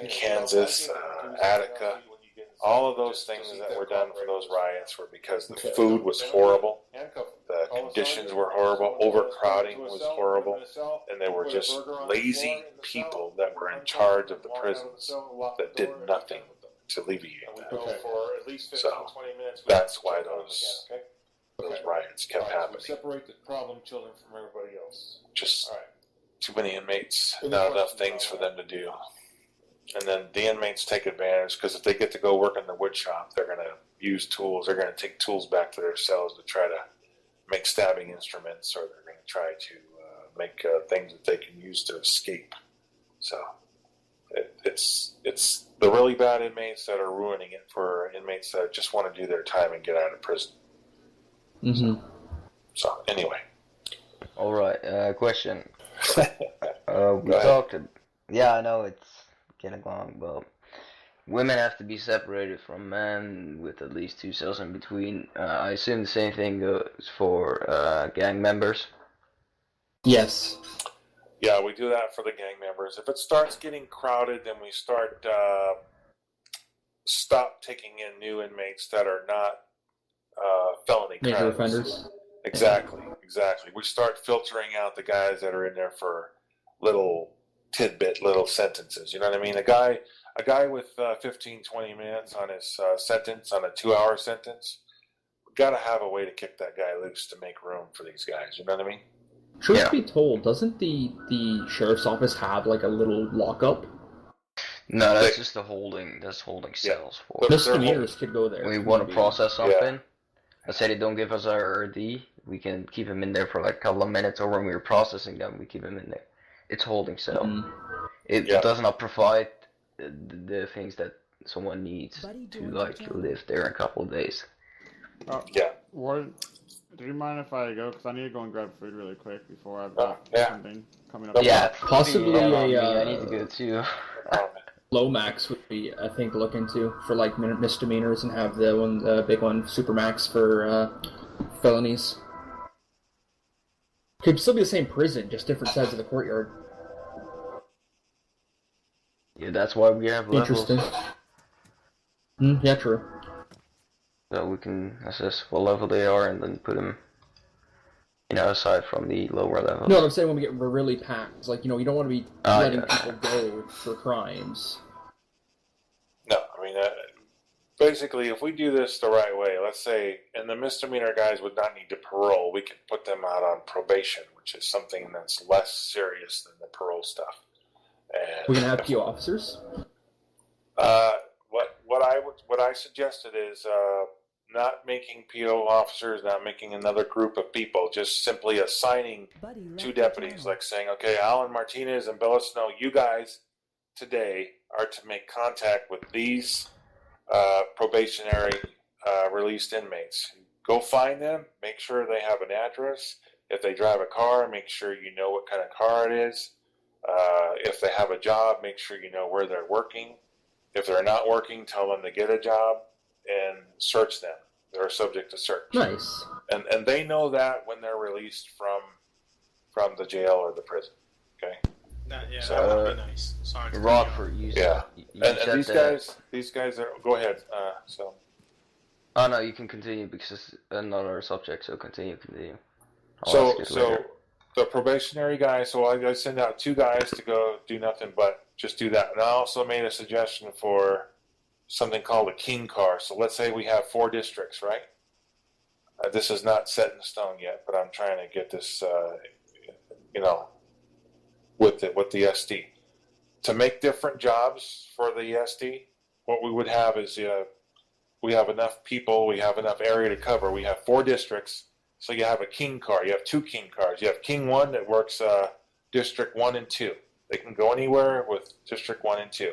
Kansas, Attica. All of those things that were done for those riots were because the food was horrible, the conditions were horrible, overcrowding was horrible, and they were just lazy people that were in charge of the prisons that did nothing to alleviate that. So that's why those riots kept happening. Separate the problem children from everybody else. Just too many inmates, not enough things for them to do. And then the inmates take advantage because if they get to go work in the wood shop, they're going to use tools. They're going to take tools back to their cells to try to make stabbing instruments, or they're going to try to make things that they can use to escape. So it's the really bad inmates that are ruining it for inmates that just want to do their time and get out of prison. Mm-hmm. So anyway. All right. Question. We talked. Yeah, I know it's getting long, but women have to be separated from men with at least 2 cells in between. I assume the same thing goes for gang members. Yes. Yeah, we do that for the gang members. If it starts getting crowded, then we stop taking in new inmates that are not felony crimes. Major offenders. Exactly. We start filtering out the guys that are in there for little sentences. You know what I mean? A guy with 15, 20 minutes on his sentence, on a 2-hour sentence, we've got to have a way to kick that guy loose to make room for these guys. You know what I mean? Truth be told, doesn't the sheriff's office have like a little lockup? No, that's just the holding. That's holding cells for. Misdemeanors could go there. We want to process something. Let's say they don't give us our RD, we can keep him in there for like a couple of minutes, or when we're processing them, we keep him in there. It's holding cell. It does not provide the things that someone needs to like live there in a couple of days. Do you mind if I go? Because I need to go and grab food really quick before I've got something coming up. Yeah, possibly I need to go too. Lomax would be, I think, look into for like misdemeanors, and have the big one, Supermax, for felonies. Could still be the same prison, just different sides of the courtyard. Yeah, that's why we have levels. Interesting. Yeah, true. So we can assess what level they are and then put them, aside from the lower level. No, I'm saying when we get really packed, it's like, you don't want to be letting people go for crimes. No, I mean, basically, if we do this the right way, let's say, and the misdemeanor guys would not need to parole, we could put them out on probation, which is something that's less serious than the parole stuff. And we can have PO officers? What I suggested is not making PO officers, not making another group of people, just simply assigning 2 deputies, like saying, okay, Alan Martinez and Bella Snow, you guys today are to make contact with these probationary released inmates. Go find them, make sure they have an address. If they drive a car, make sure you know what kind of car it is. If they have a job, make sure you know where they're working. If they're not working, tell them to get a job and search them. They're subject to search. Nice. And they know that when they're released from the jail or the prison. Okay. That So, would be nice. Sorry. Rockford, you and these guys are. Go ahead. Oh no, you can continue because it's another subject. So continue. So the probationary guy. So I send out 2 guys to go do nothing but just do that. And I also made a suggestion for something called a king car. So let's say we have 4 districts, right? This is not set in stone yet, but I'm trying to get this, with the SD. To make different jobs for the SD, what we would have is we have enough people, we have enough area to cover. We have 4 districts, so you have a king car. You have 2 king cars. You have King 1 that works District 1 and 2. They can go anywhere with District 1 and 2.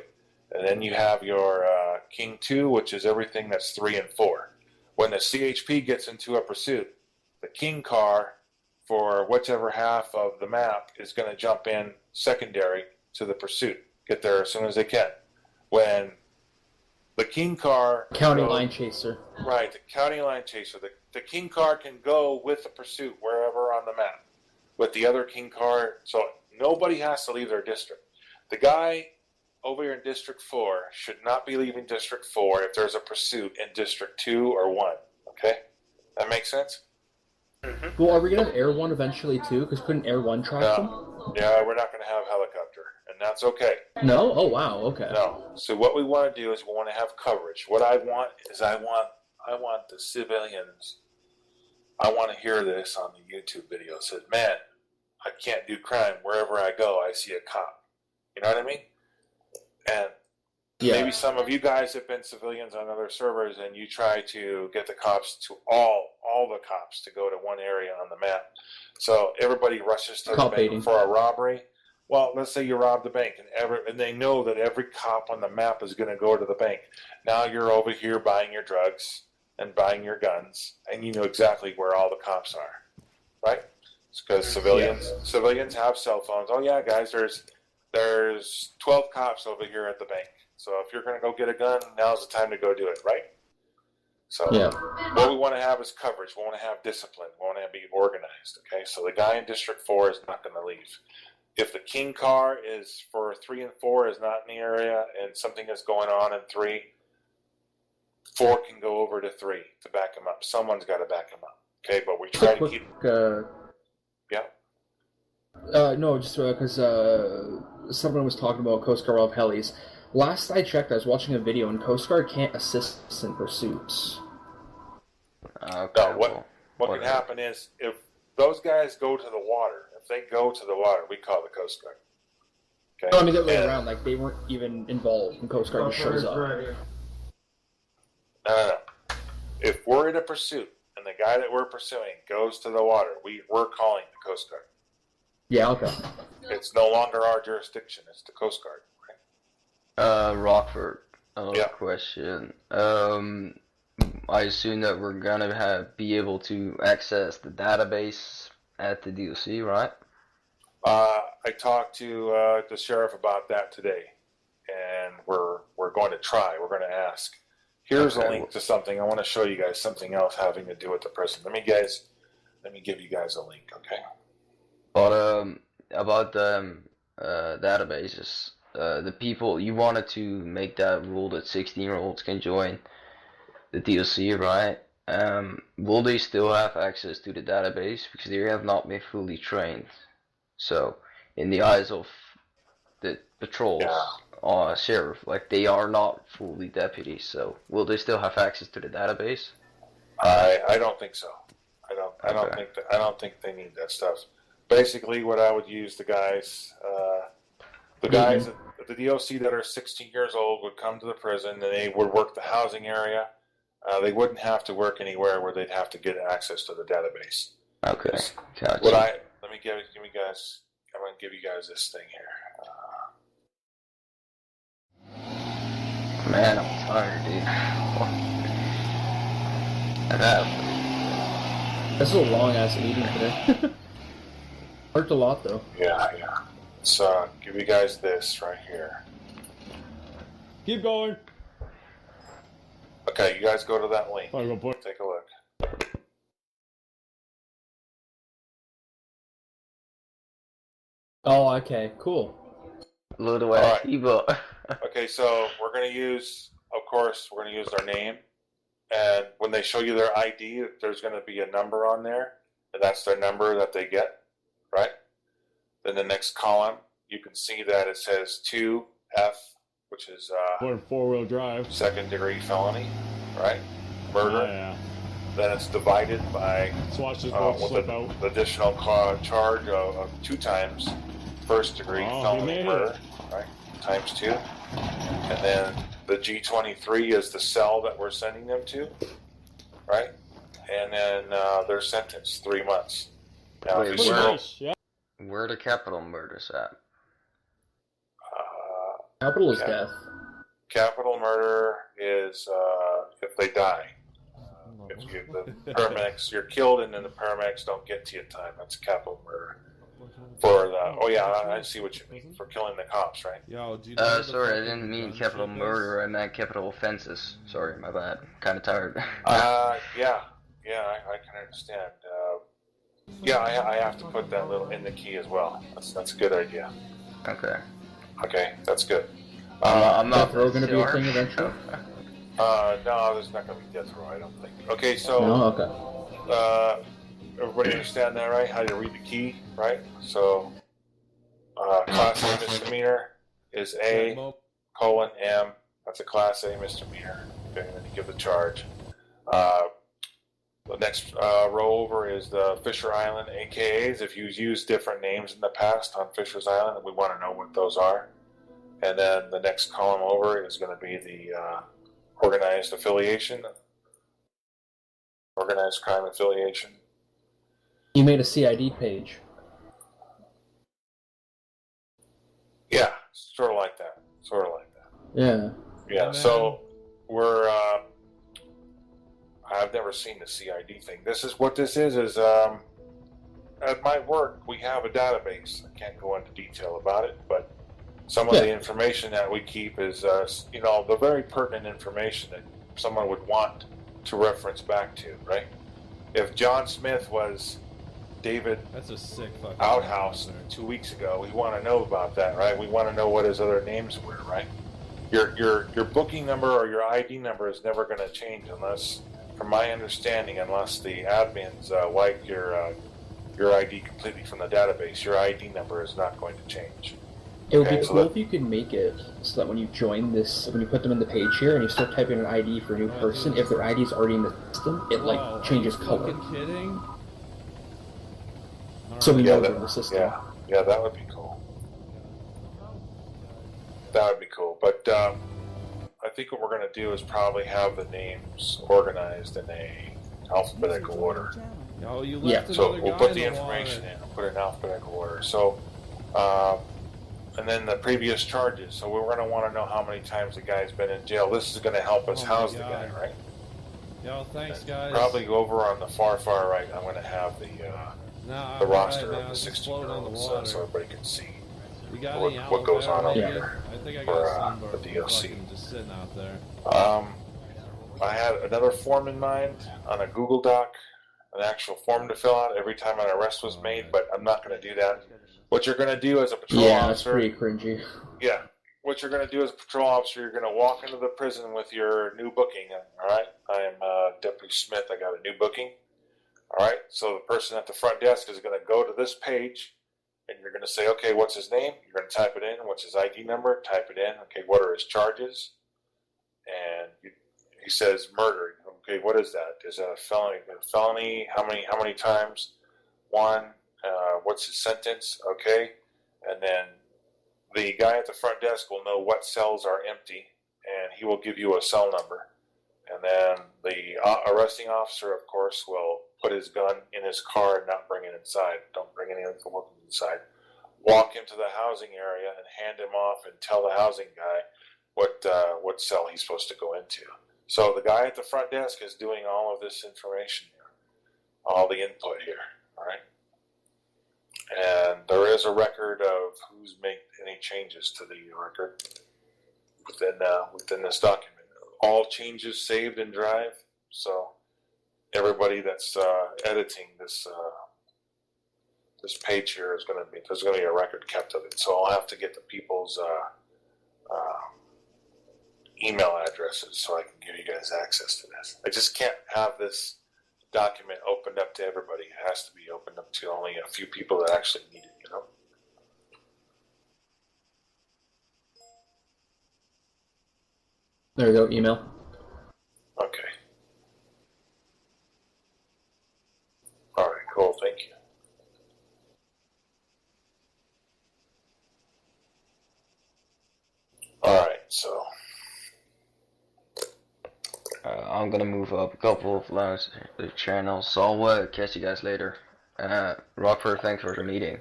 And then you have your King 2, which is everything that's 3 and 4. When the CHP gets into a pursuit, the King car for whichever half of the map is going to jump in secondary to the pursuit. Get there as soon as they can. When the King car... County line chaser. Right, the county line chaser. The King car can go with the pursuit wherever on the map. With the other King car, so nobody has to leave their district. The guy over here in District 4 should not be leaving District 4 if there's a pursuit in District 2 or 1. Okay? That makes sense? Mm-hmm. Well, are we going to have Air 1 eventually too? Because couldn't Air 1 track them? Yeah, we're not going to have helicopter. And that's okay. No? Oh, wow. Okay. No. So what we want to do is we want to have coverage. What I want is I want the civilians, I want to hear this on the YouTube video. It says, man, I can't do crime. Wherever I go, I see a cop. You know what I mean? And maybe some of you guys have been civilians on other servers and you try to get the cops to all the cops to go to one area on the map. So everybody rushes to the bank for a robbery. Well, let's say you rob the bank and they know that every cop on the map is going to go to the bank. Now you're over here buying your drugs and buying your guns, and you know exactly where all the cops are, right? It's because civilians have cell phones. Oh yeah, guys, there's 12 cops over here at the bank. So if you're going to go get a gun, now's the time to go do it, right? So what we want to have is coverage. We want to have discipline. We want to be organized, okay? So the guy in District 4 is not going to leave. If the King car is for 3 and 4 is not in the area and something is going on in 3, 4 can go over to 3 to back him up. Someone's got to back him up, okay? But we try to keep... No, just because someone was talking about Coast Guard of helis. Last I checked, I was watching a video, and Coast Guard can't assist in pursuits. Okay, no, what can happen is, if those guys go to the water, if they go to the water, we call the Coast Guard. Okay? No, I mean the other way around, like, they weren't even involved, and Coast Guard just shows up. No. If we're in a pursuit, and the guy that we're pursuing goes to the water, we're calling the Coast Guard. Yeah, okay. It's no longer our jurisdiction, it's the Coast Guard. Rockford, question. I assume that we're gonna be able to access the database at the DOC, right? I talked to the sheriff about that today, and we're going to try. We're going to ask. Here's a link to something. I want to show you guys something else having to do with the prison. Let me give you guys a link, okay? But about the databases. The people, you wanted to make that rule that 16-year-olds can join the DOC, right? Will they still have access to the database? Because they have not been fully trained. So, in the eyes of the patrols, sheriff, like, they are not fully deputies. So, will they still have access to the database? I don't think so. I don't think they need that stuff. Basically, what I would use the guys at the DOC that are 16 years old would come to the prison and they would work the housing area. They wouldn't have to work anywhere where they'd have to get access to the database. Okay. Gotcha. Let me give you guys. I'm gonna give you guys this thing here. Man, I'm tired, dude. This is a long ass meeting today. Worked a lot though. Yeah. So give you guys this right here. Keep going. Okay, you guys go to that link. Take a look. Oh, okay, cool. Little ass Evo. Okay, so we're gonna use their name, and when they show you their ID, there's gonna be a number on there, and that's their number that they get, right? Then the next column, you can see that it says 2F, which is 4-wheel drive, 2nd-degree felony, right? Murder. Yeah. Then it's divided by with an additional charge of 2 times 1st-degree felony murder, right? Times 2, and then the G23 is the cell that we're sending them to, right? And then their sentence 3 months. Now, wait, where are the capital murders at? Capital is death. Capital murder is if they die. If the paramedics, you're killed and then the paramedics don't get to you in time. That's capital murder. For the I see what you mean. For killing the cops, right? Sorry, I didn't mean capital murder. I meant capital offenses. Sorry, my bad. Kind of tired. I can understand. I have to put that little in the key as well. That's a good idea. Okay. Okay, that's good. I'm not Death Row going to be a sure. thing eventually? No, there's not going to be Death Row, I don't think. Okay, so No, okay. Everybody understand that, right? How you read the key, right? So class A misdemeanor is A colon M. That's a class A misdemeanor. Okay, and then you give the charge. The next row over is the Fisher Island AKAs. If you've used different names in the past on Fisher's Island, we want to know what those are. And then the next column over is going to be the organized affiliation, organized crime affiliation. You made a CID page. Yeah, sort of like that. Sort of like that. Yeah. Yeah, so we're... I've never seen the CID thing. This is what this is at my work, we have a database. I can't go into detail about it, but some of the information that we keep is, the very pertinent information that someone would want to reference back to, right? If John Smith was David That's a sick fucking Outhouse 2 weeks ago, we want to know about that, right? We want to know what his other names were, right? Your booking number or your ID number is never going to change unless, from my understanding, unless the admins wipe your ID completely from the database, your ID number is not going to change. It would be cool if you could make it so that when you join this, when you put them in the page here and you start typing an ID for a new person, if their ID is already in the system, it changes color. Fucking kidding? So we know they're in the system. Yeah, that would be cool. That would be cool. But I think what we're going to do is probably have the names organized in a alphabetical order. Oh, you left So another we'll guy put in the the information water. in. We'll put it in alphabetical order. So, and then the previous charges. So we're going to want to know how many times the guy's been in jail. This is going to help us house the guy, right? Yo, thanks, guys. Probably over on the far right, I'm going to have the roster of the 16-year-olds so everybody can see You got what goes on over Yeah. there I think I for got some the DOC. just sitting out there. I had another form in mind on a Google Doc, an actual form to fill out every time an arrest was made, but I'm not going to do that. What you're going to do as a patrol Yeah, that's officer... pretty cringy. Yeah. What you're going to do as a patrol officer, you're going to walk into the prison with your new booking. All right? I am Deputy Smith. I got a new booking. All right? So the person at the front desk is going to go to this page, and you're going to say, okay, what's his name? You're going to type it in. What's his ID number? Type it in. Okay, what are his charges? And he says murder. Okay, what is that? Is that a felony? How many times? One. What's his sentence? Okay. And then the guy at the front desk will know what cells are empty, and he will give you a cell number. And then the arresting officer, of course, will put his gun in his car and not bring it inside. Don't bring any of the weapons inside. Walk him to the housing area and hand him off and tell the housing guy what cell he's supposed to go into. So the guy at the front desk is doing all of this information here, all the input here, all right? And there is a record of who's made any changes to the record within this document. All changes saved in Drive, so everybody that's editing this this page here is there's going to be a record kept of it. So I'll have to get the people's email addresses so I can give you guys access to this. I just can't have this document opened up to everybody. It has to be opened up to only a few people that actually need it, you know? There you go, email. Okay. All right, cool, thank you. All right, so... I'm gonna move up a couple of channels, so I'll catch you guys later. Rockford, thanks for the meeting.